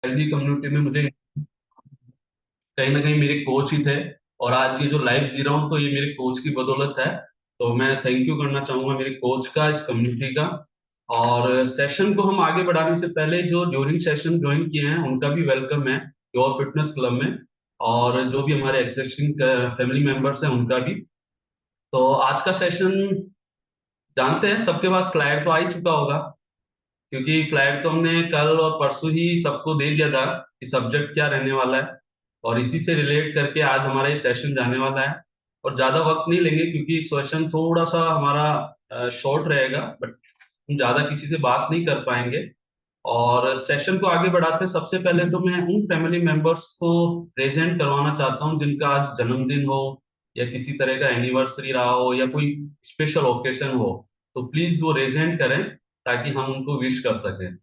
Healthy community में मुझे कहीं ना कहीं मेरे कोच ही थे। और आज ये जो लाइफ जी रहा हूँ तो ये मेरे कोच की बदौलत है। तो मैं थैंक यू करना चाहूंगा मेरे कोच का, इस कम्युनिटी का। और सेशन को हम आगे बढ़ाने से पहले जो ड्यूरिंग सेशन ज्वाइन किए हैं उनका भी वेलकम है योर फिटनेस क्लब में। और जो भी हमारे एग्जिस्टिंग फैमिली मेंबर्स हैं उनका भी। तो आज का सेशन जानते हैं, सबके पास फ्लायर तो आ ही चुका होगा, क्योंकि फ्लायर तो हमने कल और परसों ही सबको दे दिया था कि सब्जेक्ट क्या रहने वाला है। और इसी से रिलेट करके आज हमारा ये सेशन जाने वाला है। और ज्यादा वक्त नहीं लेंगे क्योंकि सेशन थोड़ा सा हमारा शॉर्ट रहेगा, बट हम ज्यादा किसी से बात नहीं कर पाएंगे। और सेशन को आगे बढ़ाते हैं, सबसे पहले तो मैं उन फैमिली मेंबर्स को प्रेजेंट करवाना चाहता हूँ जिनका आज जन्मदिन हो या किसी तरह का एनिवर्सरी रहा हो या कोई स्पेशल ओकेशन हो। तो प्लीज वो प्रेजेंट करें ताकि हम उनको विश कर सकें।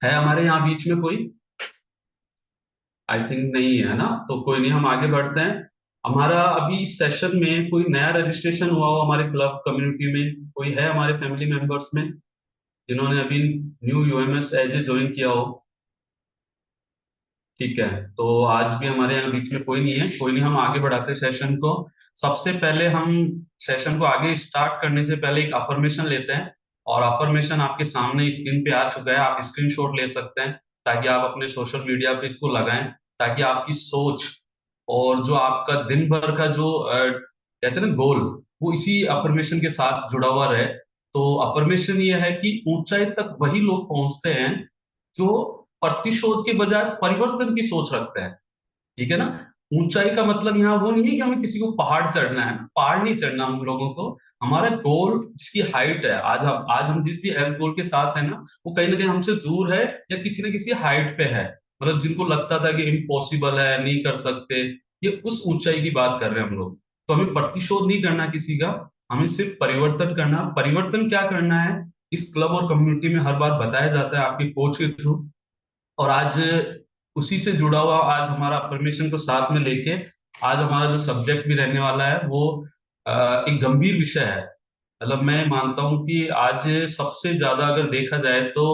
है हमारे यहाँ बीच में कोई? आई थिंक नहीं है ना, तो कोई नहीं, हम आगे बढ़ते हैं। हमारा अभी इस सेशन में कोई नया रजिस्ट्रेशन हुआ हो हमारे क्लब कम्युनिटी में, कोई है हमारे फैमिली मेंबर्स में जिन्होंने अभी new UMS as a join किया हो? ठीक है, तो आज भी हमारे यहाँ बीच में कोई नहीं है, कोई नहीं, हम आगे बढ़ाते सेशन को। सबसे पहले हम सेशन को आगे स्टार्ट करने से पहले एक अफर्मेशन लेते हैं। और अफर्मेशन आपके सामने स्क्रीन पे आ चुका है, आप स्क्रीनशॉट ले सकते हैं ताकि आप अपने सोशल मीडिया पे इसको लगाएं, ताकि आपकी सोच और जो आपका दिन भर का जो कहते हैं ना गोल, वो इसी अफर्मेशन के साथ जुड़ा हुआ रहे। तो अफर्मेशन ये है कि ऊंचाई तक वही लोग पहुंचते हैं जो प्रतिशोध के बजाय परिवर्तन की सोच रखते हैं। ठीक है ना? ऊंचाई का मतलब यहाँ वो नहीं है कि हमें किसी को पहाड़ चढ़ना है, पहाड़ नहीं चढ़ना हम लोगों को। हमारा गोल जिसकी हाइट है, आज हम जिस भी हेल्थ गोल के साथ है ना, वो कहीं ना कहीं हमसे दूर है या किसी न किसी हाइट पे है। मतलब जिनको लगता था कि इम्पॉसिबल है, नहीं कर सकते, ये उस ऊंचाई की बात कर रहे हैं हम लोग। तो हमें प्रतिशोध नहीं करना किसी का, हमें सिर्फ परिवर्तन करना। परिवर्तन क्या करना है, इस क्लब और कम्युनिटी में हर बार बताया जाता है आपके कोच के थ्रू। और आज उसी से जुड़ा हुआ आज हमारा परमिशन को साथ में लेके आज हमारा जो सब्जेक्ट भी रहने वाला है वो एक गंभीर विषय है। मतलब मैं मानता हूं कि आज सबसे ज्यादा अगर देखा जाए तो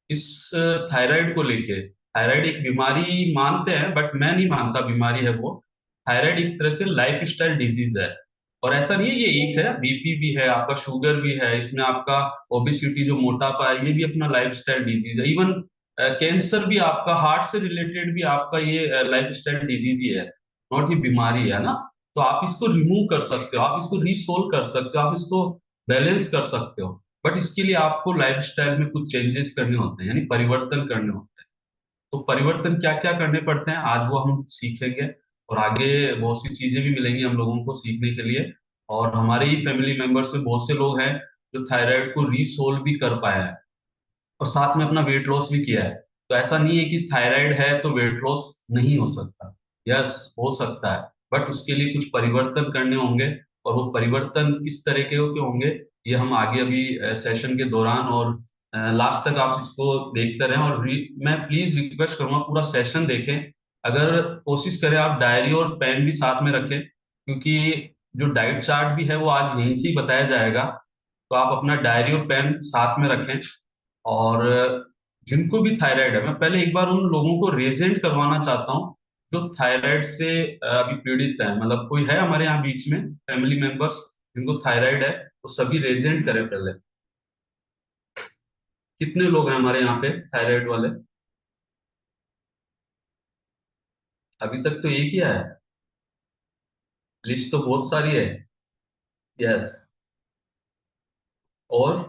इस थायराइड को लेके, थायराइड एक बीमारी मानते हैं बट मैं नहीं मानता बीमारी है वो। थायराइड एक तरह से लाइफ स्टाइल डिजीज है। और ऐसा नहीं है, ये एक है, बीपी भी है, आपका शुगर भी है, इसमें आपका ओबिसिटी जो मोटापा है ये भी अपना लाइफ स्टाइल डिजीज है। इवन कैंसर भी आपका, हार्ट से रिलेटेड भी आपका ये लाइफ स्टाइल डिजीज ही है, नॉट ये बीमारी है ना। तो आप इसको रिमूव कर सकते हो, आप इसको रिसोल्व कर सकते हो, आप इसको बैलेंस कर सकते हो। बट इसके लिए आपको लाइफस्टाइल में कुछ चेंजेस करने होते हैं, यानी परिवर्तन करने होते हैं। तो परिवर्तन क्या क्या करने पड़ते हैं आज वो हम सीखेंगे। और आगे बहुत सी चीजें भी मिलेंगी हम लोगों को सीखने के लिए। और हमारे ही फैमिली मेंबर्स में बहुत से लोग हैं जो थायराइड को रिसोल्व भी कर पाया है और साथ में अपना वेट लॉस भी किया है। तो ऐसा नहीं है कि थायराइड है तो वेट लॉस नहीं हो सकता, यस हो सकता है, बट उसके लिए कुछ परिवर्तन करने होंगे। और वो परिवर्तन किस तरह के होंगे ये हम आगे अभी सेशन के दौरान और लास्ट तक आप इसको देखते रहें। और मैं प्लीज रिक्वेस्ट करूंगा पूरा सेशन देखें। अगर कोशिश करें आप डायरी और पेन भी साथ में रखें, क्योंकि जो डाइट चार्ट भी है वो आज यहीं से ही बताया जाएगा। तो आप अपना डायरी और पेन साथ में रखें। और जिनको भी थायराइड है, मैं पहले एक बार उन लोगों को रेजेंट करवाना चाहता हूँ जो थायराइड से अभी पीड़ित है। मतलब कोई है हमारे यहाँ बीच में फैमिली मेंबर्स जिनको थायराइड है, तो सभी रेजेंट करें पहले। कितने लोग हैं हमारे यहाँ पे थायराइड वाले? अभी तक तो एक ही है, लिस्ट तो बहुत सारी है। यस। और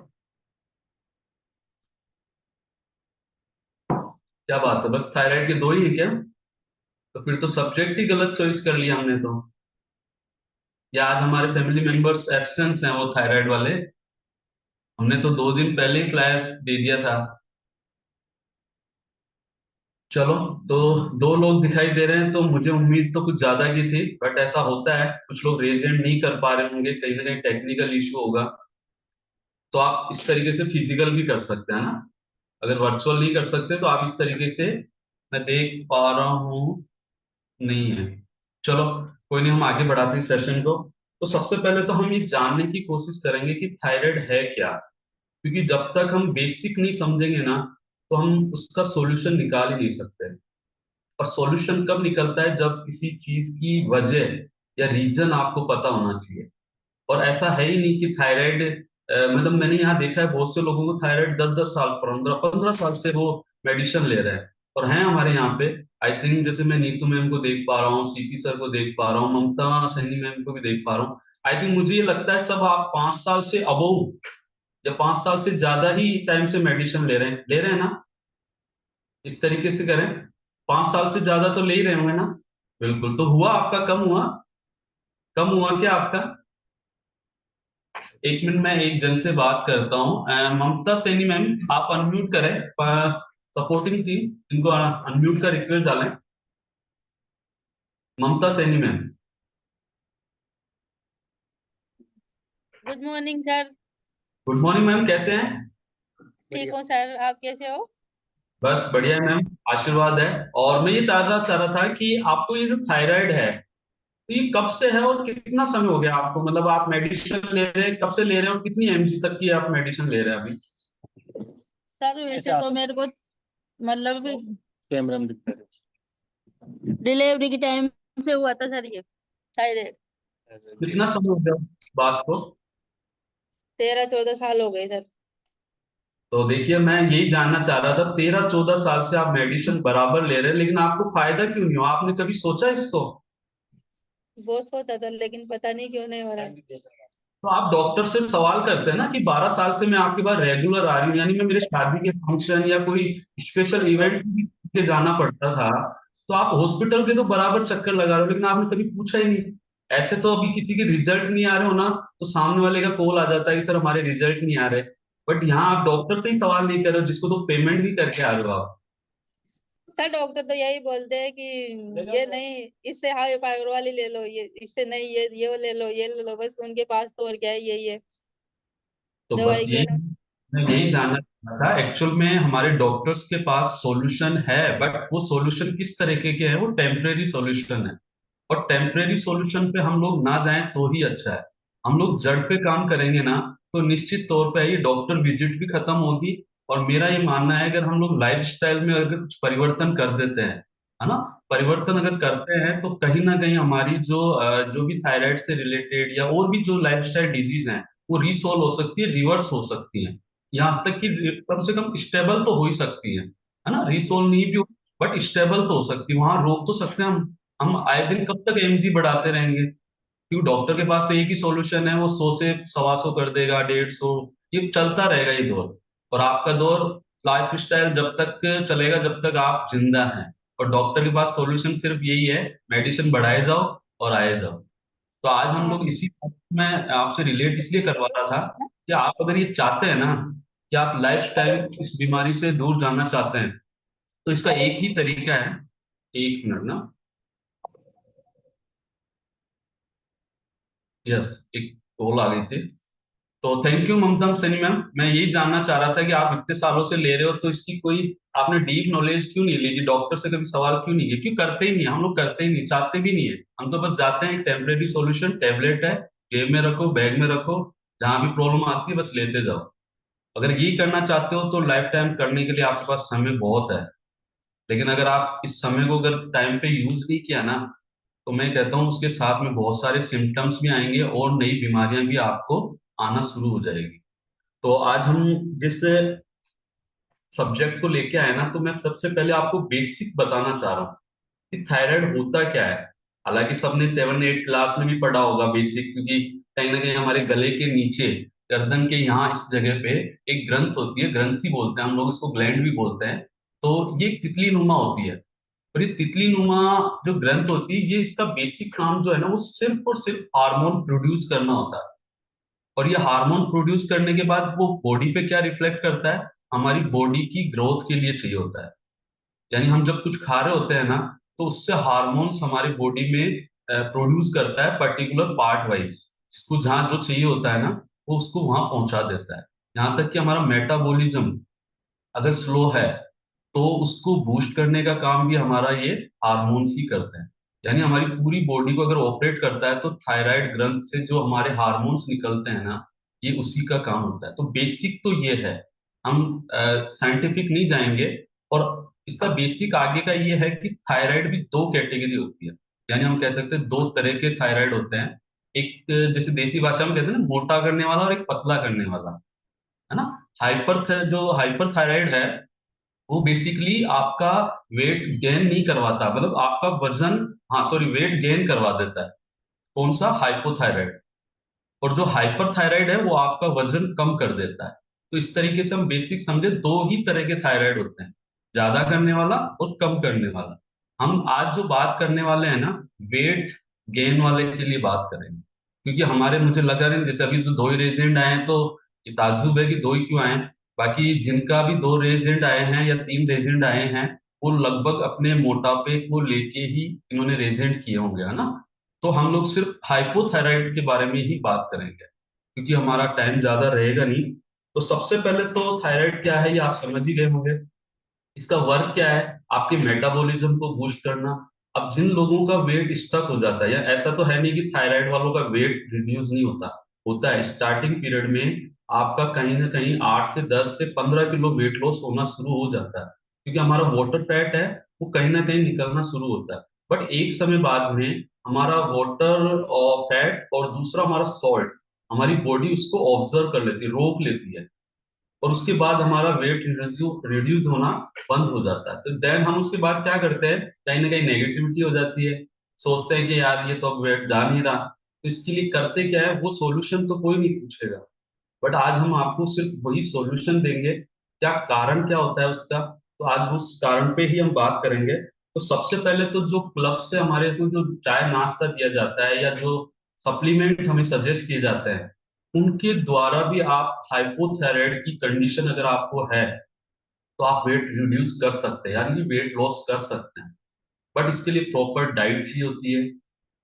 क्या बात है, बस थायराइड के दो ही है क्या? तो फिर तो सब्जेक्ट ही गलत चॉइस कर लिया हमने तो। या आज हमारे फैमिली मेंबर्स एब्सेंस हैं वो थायराइड वाले? हमने तो 2 दिन पहले ही फ्लायर दे दिया था। चलो, तो 2 लोग दिखाई दे रहे हैं, तो मुझे उम्मीद तो कुछ ज्यादा की थी, बट ऐसा होता है कुछ लोग रेजेंट नहीं कर पा रहे होंगे, कहीं ना कहीं टेक्निकल इशू होगा। तो आप इस तरीके से फिजिकल भी कर सकते हैं ना, अगर वर्चुअल नहीं कर सकते तो आप इस तरीके से। मैं देख पा रहा हूँ, नहीं है। चलो, कोई नहीं, हम आगे बढ़ाते हैं सेशन को। तो सबसे पहले तो हम ये जानने की कोशिश करेंगे कि थायराइड है क्या। क्योंकि जब तक हम बेसिक नहीं समझेंगे ना, तो हम उसका सॉल्यूशन निकाल ही नहीं सकते। और सॉल्यूशन कब निकलता है, जब किसी चीज की वजह या रीजन आपको पता होना चाहिए। और ऐसा है ही नहीं कि थायराइड, मतलब मैंने यहाँ देखा है बहुत से लोगों को थायराइड 10-10 साल, 15-15 साल से वो मेडिसिन ले रहे हैं। और हैं हमारे यहाँ पे, आई थिंक जैसे मैं नीतू मैम को देख पा रहा हूँ, सीपी सर को देख पा रहा हूँ, ममता सैनी मैम को भी देख पा रहा हूँ। आई थिंक मुझे ये लगता है सब आप 5 साल से अबोव या 5 साल से ज्यादा ही टाइम से मेडिसिन ले रहे हैं ना, इस तरीके से करें। 5 साल से ज्यादा तो ले ही रहे होंगे ना। बिल्कुल, तो हुआ आपका, कम हुआ क्या आपका? एक मिनट, मैं एक जन से बात करता हूँ। ममता सैनी मैम, आप अनम्यूट करें, सपोर्टिंग टीम इनको अनम्यूट का रिक्वेस्ट डालें। Mamta Saini ma'am. Good morning sir. Good morning ma'am, कैसे हैं? ठीक हूँ सर, आप कैसे हो? बस बढ़िया है मैम, आशीर्वाद है। और मैं ये चाह रहा था कि आपको ये जो थायराइड है, तो ये कब से है और कितना समय हो गया आपको, मतलब आप मेडिसिन ले रहे हैं, कब से ले रहे हैं और कितनी एमजी तक की आप मेडिसिन ले रहे हैं अभी? सर वैसे तो मेरे को मतलब कैमरा में दिखता डिलीवरी के टाइम से हुआ था सर ये थायराइड। है। कितना समय हो गया बात को? 13-14 साल हो गए सर। तो देखिए, मैं यही जानना चाह रहा था, 13-14 साल से आप मेडिसिन बराबर ले रहे हैं, लेकिन आपको फायदा क्यों नहीं हुआ? आपने कभी सोचा इसको? बहुत सोचा था लेकिन पता नहीं क्यों नहीं हो रहा। तो आप डॉक्टर से सवाल करते हैं ना कि 12 साल से मैं आपके पास रेगुलर आ रही हूँ, यानी मैं मेरे शादी के फंक्शन या कोई स्पेशल इवेंट के जाना पड़ता था, तो आप हॉस्पिटल के तो बराबर चक्कर लगा रहे हो, लेकिन आपने कभी पूछा ही नहीं। ऐसे तो अभी किसी के रिजल्ट नहीं आ रहे हो ना, तो सामने वाले का कॉल आ जाता है कि सर हमारे रिजल्ट नहीं आ रहे। बट यहाँ आप डॉक्टर से ही सवाल नहीं कर रहे हो, जिसको तो पेमेंट भी करके आ रहे हो आप। सर डॉक्टर तो यही बोलते हैं कि ये नहीं, इससे हाई पावर वाली ले लो, ये इससे नहीं, ये ले लो, ये ले लो, बस उनके पास तो और क्या है, यही है तो बस दवाई के यही, ना। मैं यही जानना चाहता था। एक्चुअल में हमारे डॉक्टर्स के पास सॉल्यूशन है, बट वो सॉल्यूशन किस तरीके के हैं, वो टेम्परेरी सॉल्यूशन है। और टेम्परेरी सॉल्यूशन पे हम लोग ना जाएं तो ही अच्छा है। हम लोग जड़ पे काम करेंगे ना, तो निश्चित तौर पे ये डॉक्टर विजिट भी खत्म होगी। और मेरा ये मानना है, अगर हम लोग लाइफ स्टाइल में अगर कुछ परिवर्तन कर देते हैं, है ना, परिवर्तन अगर करते हैं, तो कहीं ना कहीं हमारी जो भी थायराइड से रिलेटेड या और भी जो लाइफ स्टाइल डिजीज हैं, वो रिसॉल्व हो सकती है, रिवर्स हो सकती है। यहाँ तक कि कम से कम स्टेबल तो हो ही सकती है ना, रिसॉल्व नहीं भी हो, बट स्टेबल तो हो सकती है, वहां रोक तो सकते हैं हम आए दिन कब तक एमजी बढ़ाते रहेंगे? क्योंकि डॉक्टर के पास तो एक ही सॉल्यूशन है, वो 100 से 125 कर देगा, 150, ये चलता रहेगा ये दौर। और आपका दौर, लाइफ स्टाइल जब तक चलेगा जब तक आप जिंदा हैं। और डॉक्टर के पास सॉल्यूशन सिर्फ यही है, मेडिसिन बढ़ाए जाओ और आए जाओ। तो आज हम हाँ लोग इसी बात में आपसे रिलेट इसलिए करवा रहा था कि आप अगर ये चाहते हैं ना कि आप लाइफ टाइम इस बीमारी से दूर जाना चाहते हैं, तो इसका एक ही तरीका है। एक मिनट ना, यस, एक कॉल आ गई थी। तो thank you Mamta Saini ma'am, मैं यही जानना चाह रहा था कि आप इतने सालों से ले रहे हो, तो इसकी कोई आपने डीप नॉलेज क्यों नहीं ली, कि डॉक्टर से कभी सवाल क्यों नहीं किया? क्यों करते ही नहीं, हम लोग करते ही नहीं, चाहते भी नहीं है। हम तो बस जाते हैं, एक टेम्परेरी सॉल्यूशन टैबलेट है, जेब में रखो, बैग में रखो, जहां भी प्रॉब्लम आती है बस लेते जाओ। अगर यही करना चाहते हो तो लाइफ टाइम करने के लिए आपके पास समय बहुत है। लेकिन अगर आप इस समय को अगर टाइम पे यूज नहीं किया ना, तो मैं कहता हूँ उसके साथ में बहुत सारे सिम्टम्स भी आएंगे और नई बीमारियां भी आपको आना शुरू हो जाएगी। तो आज हम जिस सब्जेक्ट को लेके आए ना, तो मैं सबसे पहले आपको बेसिक बताना चाह रहा हूँ कि थायराइड होता क्या है। हालांकि सबने 7-8 क्लास में भी पढ़ा होगा बेसिक, क्योंकि कहीं ना कहीं हमारे गले के नीचे, गर्दन के यहाँ इस जगह पे एक ग्रंथ होती है, ग्रंथि बोलते हैं हम लोग इसको, ग्लैंड भी बोलते हैं। तो ये तितली नुमा होती है। और ये तितली नुमा जो ग्रंथ होती है, ये इसका बेसिक काम जो है ना, वो सिर्फ और सिर्फ हार्मोन प्रोड्यूस करना होता है। और ये हार्मोन प्रोड्यूस करने के बाद वो बॉडी पे क्या रिफ्लेक्ट करता है, हमारी बॉडी की ग्रोथ के लिए चाहिए होता है। यानी हम जब कुछ खा रहे होते हैं ना, तो उससे हार्मोन्स हमारी बॉडी में प्रोड्यूस करता है, पर्टिकुलर पार्ट वाइज, जिसको जहाँ जो चाहिए होता है ना, वो उसको वहां पहुंचा देता है। यहाँ तक कि हमारा मेटाबॉलिज्म अगर स्लो है, तो उसको बूस्ट करने का काम भी हमारा ये हार्मोन्स ही करते हैं। यानी हमारी पूरी बॉडी को अगर ऑपरेट करता है, तो थायराइड ग्रंथ से जो हमारे हार्मोन्स निकलते हैं ना, ये उसी का काम होता है। तो बेसिक तो ये है, हम साइंटिफिक नहीं जाएंगे। और इसका बेसिक आगे का ये है कि थायराइड भी दो कैटेगरी होती है, यानी हम कह सकते हैं दो तरह के थायराइड होते हैं। एक जैसे देसी भाषा में कहते हैं ना, मोटा करने वाला और एक पतला करने वाला, है ना। जो हाइपर थायराइड है वो बेसिकली आपका वेट गेन नहीं करवाता, मतलब आपका वजन, हाँ सॉरी, वेट गेन करवा देता है। कौन सा? हाइपोथायराइड। और जो हाइपर थायराइड है वो आपका वजन कम कर देता है। तो इस तरीके से हम बेसिक समझे, दो ही तरह के थायराइड होते हैं, ज्यादा करने वाला और कम करने वाला। हम आज जो बात करने वाले हैं ना, वेट गेन वाले के लिए बात करेंगे। क्योंकि हमारे, मुझे लगा नहीं, जैसे अभी जो दो ही रेजेंट आए हैं तो ये ताज्जुब है कि दो ही क्यों आए हैं। बाकी जिनका भी दो रेजेंट आए हैं या तीन रेजेंट आए हैं, वो लगभग अपने मोटापे को लेके ही इन्होंने रेजेंट किए होंगे, है ना। तो हम लोग सिर्फ हाइपोथायराइड के बारे में ही बात करेंगे, क्योंकि हमारा टाइम ज्यादा रहेगा नहीं। तो सबसे पहले तो थायराइड क्या है ये आप समझ ही गए होंगे। इसका वर्क क्या है? आपके मेटाबॉलिज्म को बूस्ट करना। अब जिन लोगों का वेट स्टक हो जाता है, या ऐसा तो है नहीं कि थायराइड वालों का वेट रिड्यूस नहीं होता, होता है। स्टार्टिंग पीरियड में आपका कहीं ना कहीं 8 से 10 से 15 किलो वेट लॉस होना शुरू हो जाता है, क्योंकि हमारा वाटर फैट है वो कहीं ना कहीं निकलना शुरू होता है। बट एक समय बाद में हमारा वाटर और फैट और दूसरा हमारा सॉल्ट, हमारी बॉडी उसको ऑब्जर्व कर लेती है, रोक लेती है। और उसके बाद हमारा वेट रिड्यूस होना बंद हो जाता है। तो देन हम उसके बाद क्या करते हैं, कहीं ना कहीं नेगेटिविटी हो जाती है, सोचते हैं कि यार ये तो अब वेट जा नहीं रहा। तो इसके लिए करते क्या है, वो सॉल्यूशन तो कोई नहीं पूछेगा, बट आज हम आपको सिर्फ वही सॉल्यूशन देंगे। क्या कारण क्या होता है उसका, तो आज उस कारण पे ही हम बात करेंगे। तो सबसे पहले तो जो क्लब से हमारे को जो चाय नाश्ता दिया जाता है, या जो सप्लीमेंट हमें सजेस्ट किए जाते हैं, उनके द्वारा भी आप हाइपोथायराइड की कंडीशन अगर आपको है तो आप वेट रिड्यूस कर सकते हैं, यानी कि वेट लॉस कर सकते हैं। बट इसके लिए प्रॉपर डाइट चाहिए होती है,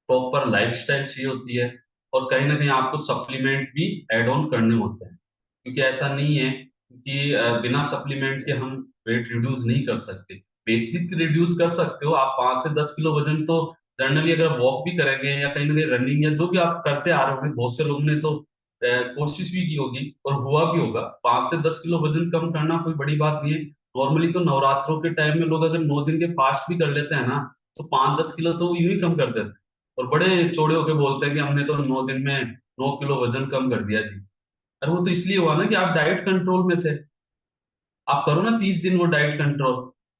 प्रॉपर लाइफस्टाइल चाहिए होती है, और कहीं ना कहीं आपको सप्लीमेंट भी एड ऑन करने होते हैं। क्योंकि ऐसा नहीं है कि बिना सप्लीमेंट के हम वेट रिड्यूस नहीं कर सकते। बेसिक रिड्यूस कर सकते हो आप, 5 से 10 किलो वजन तो जनरली अगर वॉक भी करेंगे या कहीं ना कहीं रनिंग या जो भी आप करते आ रहे होंगे, बहुत से लोगों ने तो कोशिश भी की होगी और हुआ भी होगा। 5 से 10 किलो वजन कम करना कोई बड़ी बात नहीं है। नॉर्मली तो नवरात्रों के टाइम में लोग अगर 9 दिन के फास्ट भी कर लेते हैं ना, तो 5-10 किलो तो यूं ही कम कर देते हैं। और बड़े चौड़े होके बोलते हैं कि हमने तो 9 दिन में 9 किलो वजन कम कर दिया जी। अरे वो तो इसलिए हुआ ना कि आप डाइट कंट्रोल में थे। आप करो ना 30 दिन वो डाइट कंट्रोल,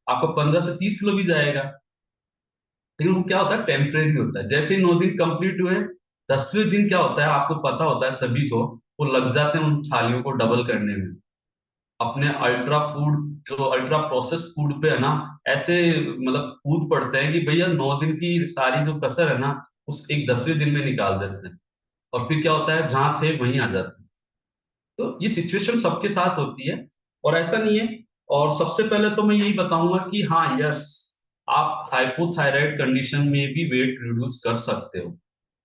आपको 15 से 30 किलो भी जाएगा। लेकिन वो क्या होता है, टेम्परेरी होता है। जैसे ही 9 दिन कंप्लीट हुए, 10वें दिन क्या होता है आपको पता होता है सभी को, वो लग जाते हैं उन थालियों को डबल करने में। अपने अल्ट्रा फूड, जो अल्ट्रा प्रोसेस फूड पे है ना, ऐसे मतलब कूद पड़ते हैं कि भैया 9 दिन की सारी जो कसर है ना, उस एक 10वें दिन में निकाल देते हैं। और फिर क्या होता है, जहां थे वहीं आ जाते हैं। तो ये सिचुएशन सबके साथ होती है, और ऐसा नहीं है। और सबसे पहले तो मैं यही बताऊंगा कि हाँ, यस, आप हाइपोथायराइड कंडीशन में भी वेट रिड्यूस कर सकते हो।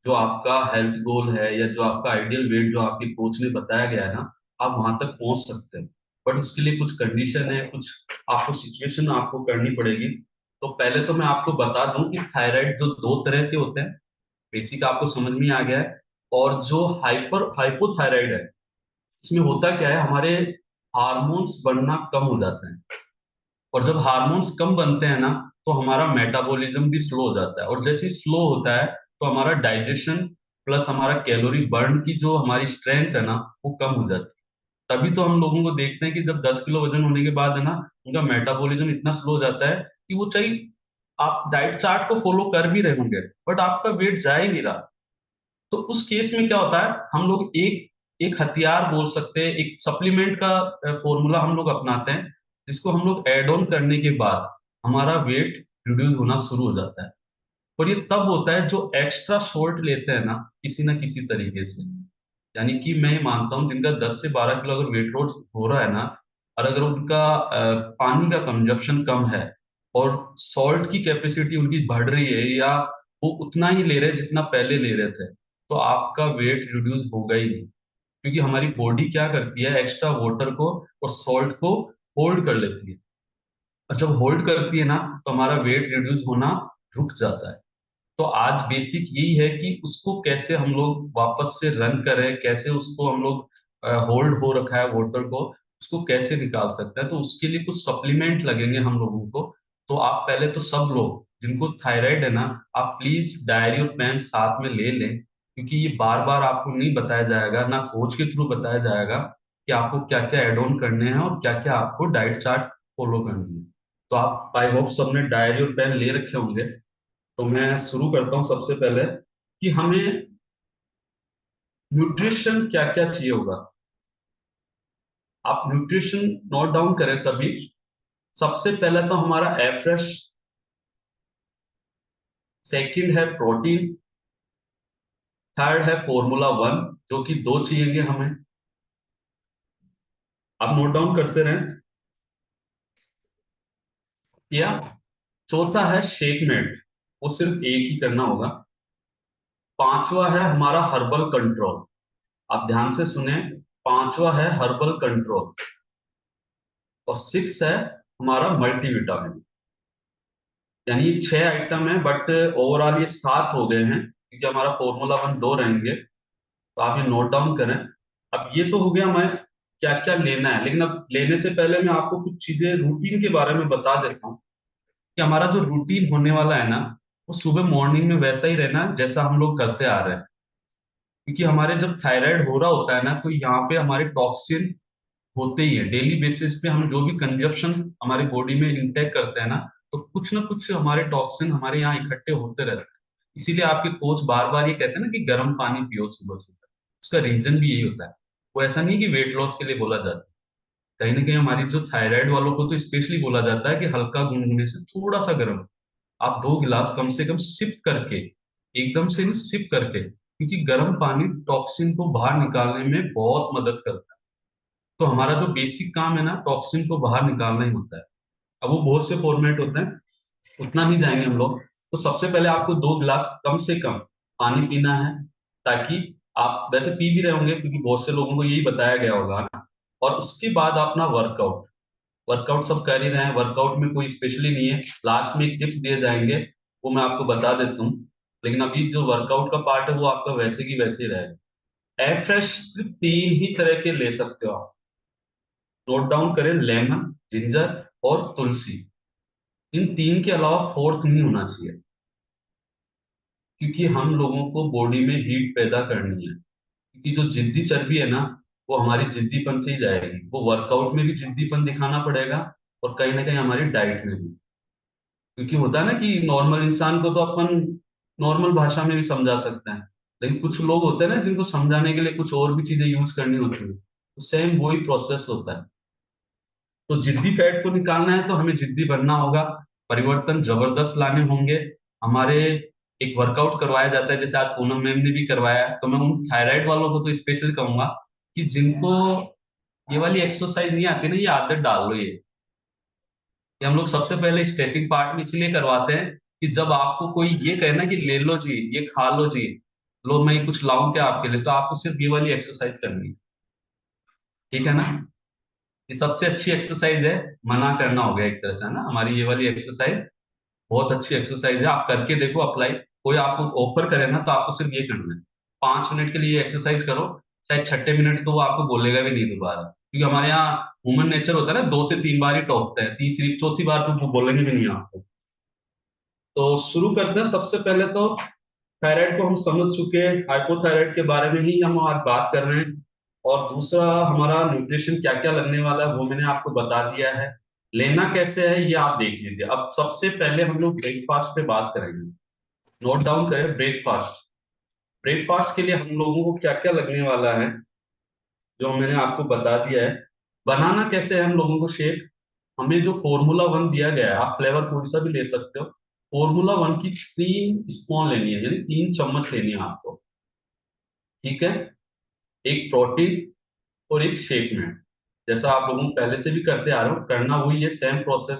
जो आपका हेल्थ गोल है या जो आपका आइडियल वेट जो आपकी कोच ने बताया गया है ना, आप वहां तक पहुंच सकते हो। बट उसके लिए कुछ कंडीशन है, कुछ आपको सिचुएशन आपको करनी पड़ेगी। तो पहले तो मैं आपको बता दूं कि थायराइड जो दो तरह के होते हैं, बेसिक आपको समझ में आ गया है। और जो हाइपोथायराइड है, इसमें होता क्या है, हमारे हार्मोन्स बनना कम हो जाते हैं। और जब हार्मोन्स कम बनते हैं ना, तो हमारा मेटाबॉलिज्म भी स्लो हो जाता है। और जैसे ही स्लो होता है, तो हमारा डाइजेशन प्लस हमारा कैलोरी बर्न की जो हमारी स्ट्रेंथ है ना, वो कम हो जाती है। तभी तो हम लोगों को देखते हैं कि जब 10 किलो वजन होने के बाद है ना, उनका मेटाबॉलिज्म इतना स्लो हो जाता है कि वो चाहे आप डाइट चार्ट को फॉलो कर भी रहे होंगे, बट आपका वेट जा ही नहीं रहा। तो उस केस में क्या होता है, हम लोग एक एक हथियार बोल सकते हैं, एक सप्लीमेंट का फॉर्मूला हम लोग अपनाते हैं, जिसको हम लोग एड ऑन करने के बाद हमारा वेट रिड्यूस होना शुरू हो जाता है। और ये तब होता है जो एक्स्ट्रा शॉर्ट लेते हैं ना किसी तरीके से। यानी कि मैं ये मानता हूँ जिनका 10 से 12 किलो अगर वेट लॉस हो रहा है ना, और अगर उनका पानी का कंजप्शन कम है और सॉल्ट की कैपेसिटी उनकी बढ़ रही है, या वो उतना ही ले रहे हैं जितना पहले ले रहे थे, तो आपका वेट रिड्यूस होगा ही नहीं। क्योंकि हमारी बॉडी क्या करती है, एक्स्ट्रा वाटर को और सॉल्ट को होल्ड कर लेती है। और जब होल्ड करती है ना, तो हमारा वेट रिड्यूस होना रुक जाता है। तो आज बेसिक यही है कि उसको कैसे हम लोग वापस से रन करें, कैसे उसको हम लोग होल्ड हो रखा है वाटर को, उसको कैसे निकाल सकता है। तो उसके लिए कुछ सप्लीमेंट लगेंगे हम लोगों को। तो आप पहले तो सब लोग जिनको थायराइड है ना, आप प्लीज डायरी और पेन साथ में ले लें, क्योंकि ये बार बार आपको नहीं बताया जाएगा, ना कोच के थ्रू बताया जाएगा कि आपको क्या क्या एड ऑन करने हैं और क्या क्या आपको डाइट चार्ट फॉलो करनी है। तो आप आई होप सबने डायरी और पेन ले रखे होंगे। तो मैं शुरू करता हूँ सबसे पहले कि हमें न्यूट्रिशन क्या क्या चाहिए होगा। आप न्यूट्रिशन नोट डाउन करें सभी। सबसे पहले तो हमारा एफ्रेश, सेकंड है प्रोटीन, थर्ड है फॉर्मूला वन, जो कि 2 चाहिए हमें। आप नोट डाउन करते रहें। या चौथा है शेकमेट, वो सिर्फ एक ही करना होगा। पांचवा है हमारा हर्बल कंट्रोल। आप ध्यान से सुने, पांचवा है हर्बल कंट्रोल। और 6 है हमारा मल्टीविटामिन। यानी ये 6 आइटम है, बट ओवरऑल ये 7 हो गए हैं, क्योंकि हमारा फॉर्मूला वन 2 रहेंगे। तो आप ये नोट डाउन करें। अब ये तो हो गया हमें क्या क्या लेना है, लेकिन अब लेने से पहले मैं आपको कुछ चीजें रूटीन के बारे में बता देता हूँ कि हमारा जो रूटीन होने वाला है ना, वो सुबह मॉर्निंग में वैसा ही रहना है जैसा हम लोग करते आ रहे हैं। क्योंकि हमारे जब थायराइड हो रहा होता है ना, तो यहाँ पे हमारे टॉक्सिन होते ही है डेली बेसिस पे। हम जो भी कंजप्शन हमारी बॉडी में इंटेक करते हैं ना, तो कुछ ना कुछ हमारे टॉक्सिन हमारे यहाँ इकट्ठे होते रहते हैं। इसीलिए आपके कोच बार बार ये कहते हैं ना कि गर्म पानी पियो सुबह सुबह। उसका रीजन भी यही होता है। वो ऐसा नहीं कि वेट लॉस के लिए बोला जाता है, कहीं ना कहीं हमारी जो थायराइड वालों को तो स्पेशली बोला जाता है कि हल्का गुनगुने से थोड़ा सा गर्म। आप 2 गिलास कम से कम सिप करके, एकदम से नहीं, सिप करके, क्योंकि गर्म पानी टॉक्सिन को बाहर निकालने में बहुत मदद करता है। तो हमारा जो बेसिक काम है ना, टॉक्सिन को बाहर निकालना ही होता है। अब वो बहुत से फॉर्मेट होते हैं, उतना नहीं जाएंगे हम लोग। तो सबसे पहले आपको 2 गिलास कम से कम पानी पीना है, ताकि आप वैसे पी भी रहे होंगे क्योंकि बहुत से लोगों को यही बताया गया होगा ना। और उसके बाद अपना वर्कआउट, वर्कआउट सब कर ही रहे हैं, वर्कआउट में कोई स्पेशली नहीं है। लास्ट में एक टिप्स दिए जाएंगे, वो मैं आपको बता देता हूँ। लेकिन अभी जो वर्कआउट का पार्ट है वो आपका वैसे की वैसे ही रहेगा। एयर फ्रेश सिर्फ 3 ही तरह के ले सकते हो आप। नोट डाउन करें, लेमन, जिंजर और तुलसी। इन 3 के अलावा फोर्थ नहीं होना चाहिए, क्योंकि हम लोगों को बॉडी में हीट पैदा करनी है। क्योंकि जो जिद्दी चर्बी है ना, वो हमारी जिद्दीपन से ही जाएगी। वो वर्कआउट में भी जिद्दीपन दिखाना पड़ेगा, और कहीं ना कहीं हमारी डाइट में भी। क्योंकि होता है ना कि नॉर्मल इंसान को तो अपन नॉर्मल भाषा में भी समझा सकते हैं, लेकिन कुछ लोग होते हैं ना जिनको समझाने के लिए कुछ और भी चीजें यूज करनी होती है। तो सेम वही प्रोसेस होता है। तो जिद्दी फैट को निकालना है तो हमें जिद्दी बनना होगा, परिवर्तन जबरदस्त लाने होंगे हमारे। एक वर्कआउट करवाया जाता है, जैसे आज पूनम मैम ने भी करवाया, तो मैं उन थायराइड वालों को तो स्पेशल कहूंगा कि जिनको ये वाली एक्सरसाइज नहीं आती ना, ये आदत डाल लो। ये हम लोग सबसे पहले स्ट्रेचिंग पार्ट में इसलिए करवाते हैं कि जब आपको कोई ये कहे ना कि ले लो जी, ये खा लो जी, लो मैं कुछ लाऊं क्या आपके लिए, तो आपको सिर्फ ये वाली एक्सरसाइज करनी है। ठीक है ना। ये सबसे अच्छी एक्सरसाइज है, मना करना हो गया एक तरह से, है ना। हमारी ये वाली एक्सरसाइज बहुत अच्छी एक्सरसाइज है, आप करके देखो अप्लाई। कोई आपको ऑफर करे ना, तो आपको सिर्फ ये करना है, 5 मिनट के लिए एक्सरसाइज करो। शायद छठे मिनट तो वो आपको बोलेगा भी नहीं दोबारा, क्योंकि हमारे यहाँ ह्यूमन नेचर होता है ना, 2 से 3 बार ही टोकते हैं, तीसरी चौथी बार तो वो बोलेंगे भी नहीं आपको। तो शुरू करते हैं। सबसे पहले तो थायराइड को हम समझ चुके हैं, हाइपोथायराइड के बारे में ही हम आज बात कर रहे हैं। और दूसरा हमारा न्यूट्रिशन क्या क्या लगने वाला है वो मैंने आपको बता दिया है। लेना कैसे है ये आप देख लीजिए। अब सबसे पहले हम लोग ब्रेकफास्ट पे बात करेंगे। नोट डाउन करें, ब्रेकफास्ट। ब्रेकफास्ट के लिए हम लोगों को क्या क्या लगने वाला है, जो मैंने आपको बता दिया है। बनाना कैसे है हम लोगों को शेक, हमें जो फॉर्मूला वन दिया गया है, आप फ्लेवर कोई सा भी ले सकते हो। फॉर्मूला वन की 3 स्पून लेनी है, यानी 3 चम्मच लेनी है आपको। ठीक है। एक प्रोटीन और एक शेक में, जैसा आप लोगों को पहले से भी करते आ रहे हो, करना वही है, सेम प्रोसेस।